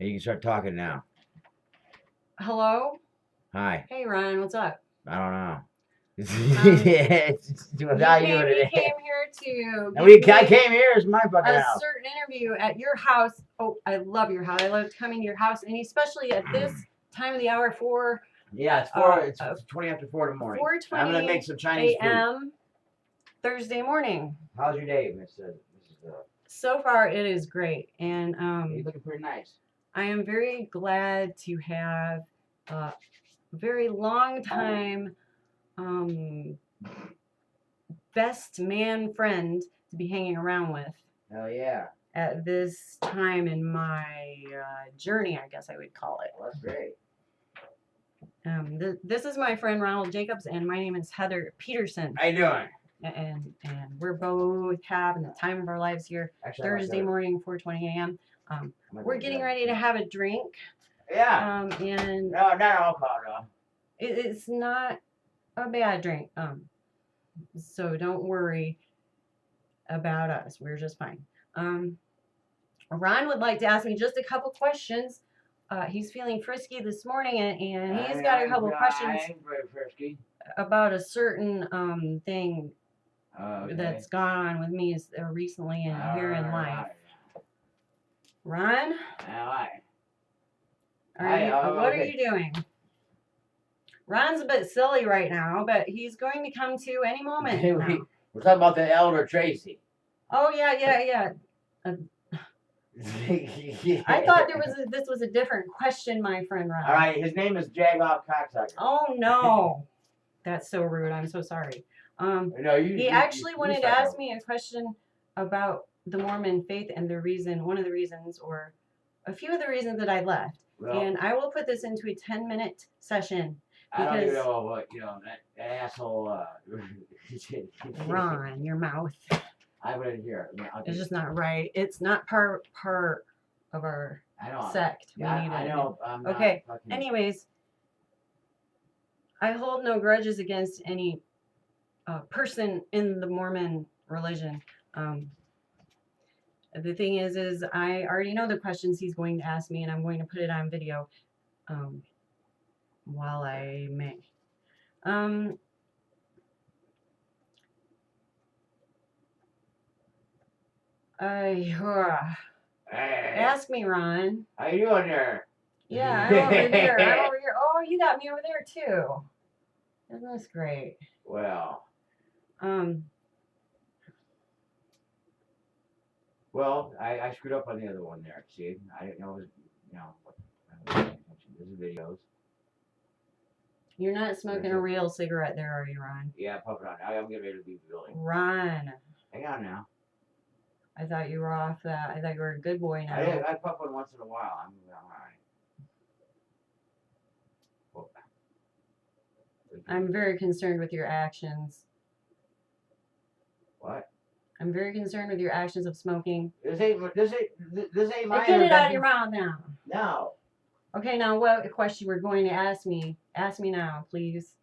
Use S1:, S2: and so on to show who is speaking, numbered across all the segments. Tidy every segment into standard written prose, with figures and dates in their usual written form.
S1: Hey, you can start talking now.
S2: Hello?
S1: Hi.
S2: Hey, Ryan, what's up?
S1: I don't know.
S2: You
S1: Without you
S2: came
S1: today.
S2: here to
S1: And
S2: give
S1: I
S2: me
S1: came here. It's my fucking
S2: a
S1: house.
S2: certain interview at your house. Oh, I love your house. I love coming to your house, and especially at this time of the hour,
S1: Yeah, it's 20 after 4 in the morning. I'm gonna make some Chinese food.
S2: a.m. Thursday morning.
S1: How's your day, Mrs.
S2: So far, it is great, and
S1: You're looking pretty nice.
S2: I am very glad to have a very long time best man friend to be hanging around with.
S1: Hell yeah.
S2: At this time in my journey, I guess I would call it.
S1: Well, that's great.
S2: This is my friend Ronald Jacobs, and my name is Heather Peterson.
S1: How you doing?
S2: And we're both having the time of our lives here.
S1: Actually,
S2: Thursday morning, 4:20 a.m. We're getting ready to have a drink.
S1: Yeah.
S2: And
S1: no, not alcohol, no.
S2: It's not a bad drink. So don't worry about us. We're just fine. Ron would like to ask me just a couple questions. He's feeling frisky this morning, and he's got a couple questions
S1: I ain't very frisky.
S2: about a certain thing
S1: Okay.
S2: that's gone on with me recently and here in life. Ron? What are you doing? Ron's a bit silly right now, but he's going to come to any moment now.
S1: We're talking about the elder Tracy.
S2: Oh, yeah. I thought this was a different question, my friend Ron.
S1: All right, his name is Jagoff Cocksucker.
S2: Oh, no. That's so rude. I'm so sorry.
S1: No,
S2: he actually wanted to ask me a question about the Mormon faith and one of the reasons, or a few of the reasons that I left. Well, and I will put this into a 10-minute session.
S1: I don't even know what, that asshole.
S2: Ron, your mouth.
S1: I wouldn't hear it.
S2: It's just not right. It's not part of our sect.
S1: Yeah, I know.
S2: Okay. Anyways, I hold no grudges against any person in the Mormon religion. The thing is I already know the questions he's going to ask me, and I'm going to put it on video while I may. Ask me, Ron.
S1: How you doing there?
S2: Yeah, I'm over there. I'm over here. Oh, you got me over there too. Isn't this great?
S1: Well. Well, I screwed up on the other one there. See, I didn't know it was, There's the videos.
S2: You're not smoking a real cigarette there, are you, Ron?
S1: Yeah, puff it on. I'm getting ready to leave the building.
S2: Ron.
S1: Hang on now.
S2: I thought you were off that. I thought you were a good boy now.
S1: I puff one once in a while. I'm all right.
S2: I'm very concerned with your actions.
S1: What?
S2: I'm very concerned with your actions of smoking.
S1: This ain't my.
S2: Get it out of your mouth now.
S1: No.
S2: Okay, now what question we're going to ask me? Ask me now, please.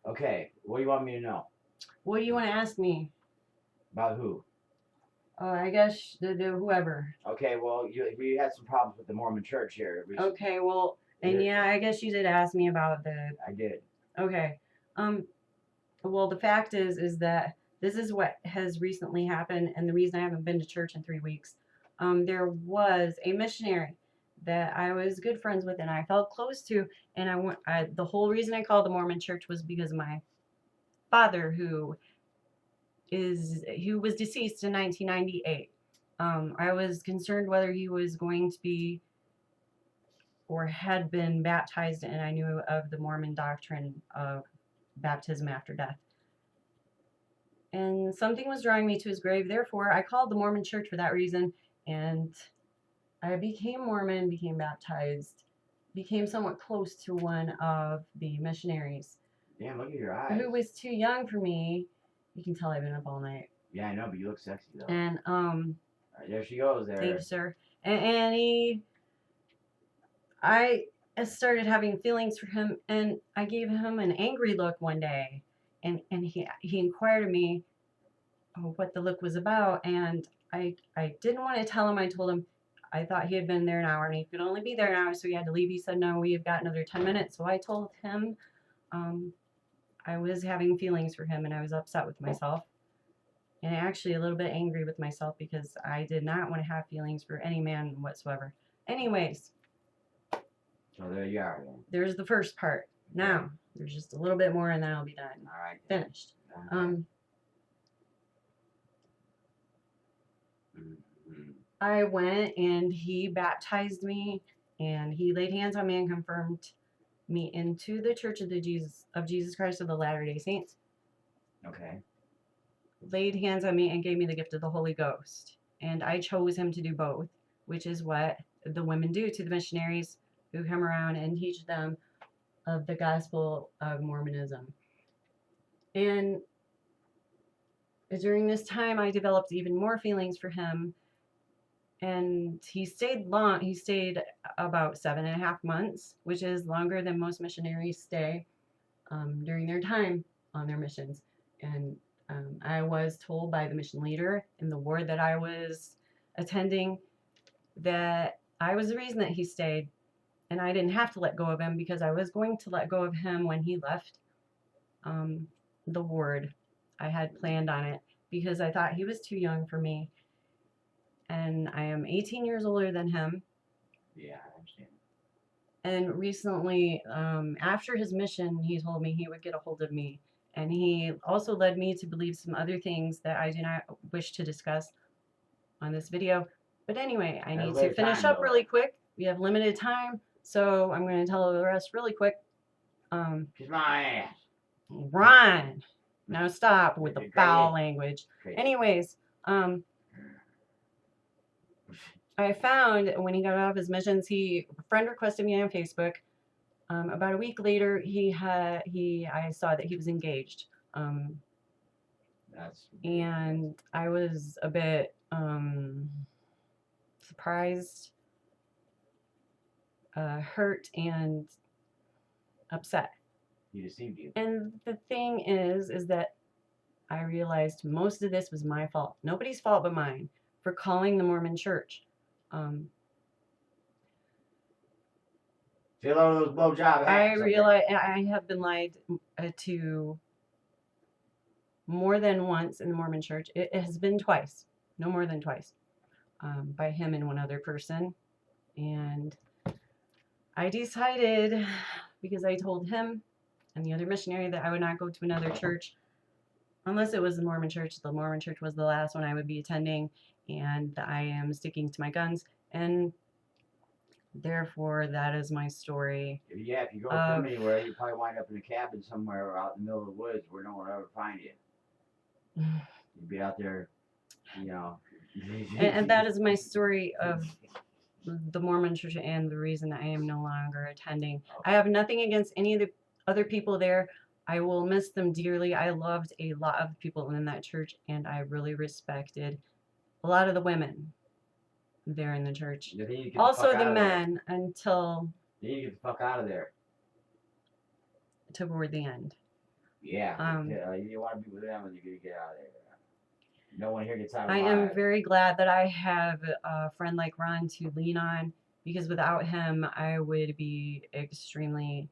S1: Okay, what do you want me to know?
S2: What do you want to ask me?
S1: About who?
S2: I guess the whoever.
S1: Okay, well, you had some problems with the Mormon Church here recently.
S2: Okay, well, and yeah, I guess you did ask me about the.
S1: I did.
S2: Okay. Well, the fact is that this is what has recently happened, and the reason I haven't been to church in 3 weeks. There was a missionary that I was good friends with, and I felt close to, and the whole reason I called the Mormon Church was because of my father, who was deceased in 1998. I was concerned whether he was going to be or had been baptized, and I knew of the Mormon doctrine of baptism after death. And something was drawing me to his grave. Therefore, I called the Mormon Church for that reason, and I became Mormon, became baptized, became somewhat close to one of the missionaries.
S1: Damn, look at your eyes.
S2: Who was too young for me. You can tell I've been up all night.
S1: Yeah, I know, but you look sexy though.
S2: And
S1: right, there she goes there.
S2: Thank you, sir. And I started having feelings for him, and I gave him an angry look one day, and he inquired of me what the look was about, and I didn't want to tell him. I told him I thought he had been there an hour and he could only be there an hour, so he had to leave. He said, no, we've got another 10 minutes. So I told him I was having feelings for him and I was upset with myself. And actually a little bit angry with myself because I did not want to have feelings for any man whatsoever. Anyways,
S1: So there you are then.
S2: there's the first part. Now, there's just a little bit more and then I'll be done.
S1: All right. then.
S2: Finished.
S1: Mhm.
S2: I went and he baptized me and he laid hands on me and confirmed me into the Church of Jesus Christ of the Latter-day Saints.
S1: Okay.
S2: Laid hands on me and gave me the gift of the Holy Ghost. And I chose him to do both, which is what the women do to the missionaries who come around and teach them of the gospel of Mormonism. And during this time, I developed even more feelings for him. And he stayed long. He stayed about 7.5 months, which is longer than most missionaries stay during their time on their missions. And I was told by the mission leader in the ward that I was attending that I was the reason that he stayed. And I didn't have to let go of him because I was going to let go of him when he left the ward. I had planned on it because I thought he was too young for me. And I am 18 years older than him.
S1: Yeah, I understand.
S2: And recently, after his mission, he told me he would get a hold of me. And he also led me to believe some other things that I do not wish to discuss on this video. But anyway, I need to finish up really quick. We have limited time, so I'm going to tell the rest really quick.
S1: Kiss my ass.
S2: Ron, now stop with the foul language.
S1: Crazy.
S2: Anyways, I found when he got off his missions, a friend requested me on Facebook. About a week later, I saw that he was engaged. And I was a bit surprised, hurt, and upset.
S1: He deceived you.
S2: And the thing is that I realized most of this was my fault. Nobody's fault but mine for calling the Mormon Church.
S1: Fill out those blowjob
S2: I
S1: hats.
S2: realize I have been lied to more than once in the Mormon Church. It has been twice, no more than twice, by him and one other person. And I decided, because I told him and the other missionary that I would not go to another church unless it was the Mormon Church. The Mormon Church was the last one I would be attending, and I am sticking to my guns. And therefore, that is my story.
S1: Yeah, if you go from anywhere, you probably wind up in a cabin somewhere or out in the middle of the woods where no one will ever find you. You'd be out there, you know.
S2: And that is my story of the Mormon Church and the reason I am no longer attending. I have nothing against any of the other people there. I will miss them dearly. I loved a lot of people in that church, and I really respected a lot of the women there in the church. Also the men, until
S1: you need to get the fuck out of there.
S2: Toward the end.
S1: Yeah. You want to be with them and you're going to get out of there. No one here gets out alive.
S2: I am very glad that I have a friend like Ron to lean on, because without him, I would be extremely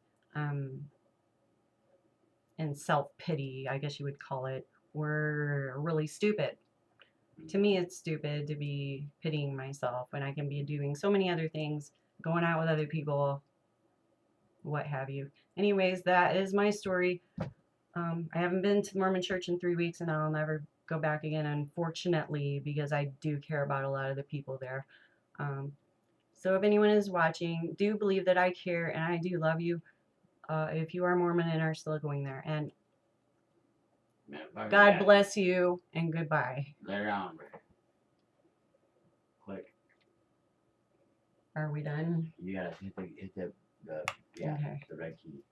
S2: in self-pity, I guess you would call it, or really stupid. To me, it's stupid to be pitying myself when I can be doing so many other things, going out with other people, what have you. Anyways, that is my story. I haven't been to the Mormon Church in 3 weeks, and I'll never go back again, unfortunately, because I do care about a lot of the people there. So if anyone is watching, do believe that I care and I do love you. If you are Mormon and are still going there. And God bless you, and goodbye.
S1: Later on. Click.
S2: Are we done?
S1: You gotta hit the
S2: Okay.
S1: red key.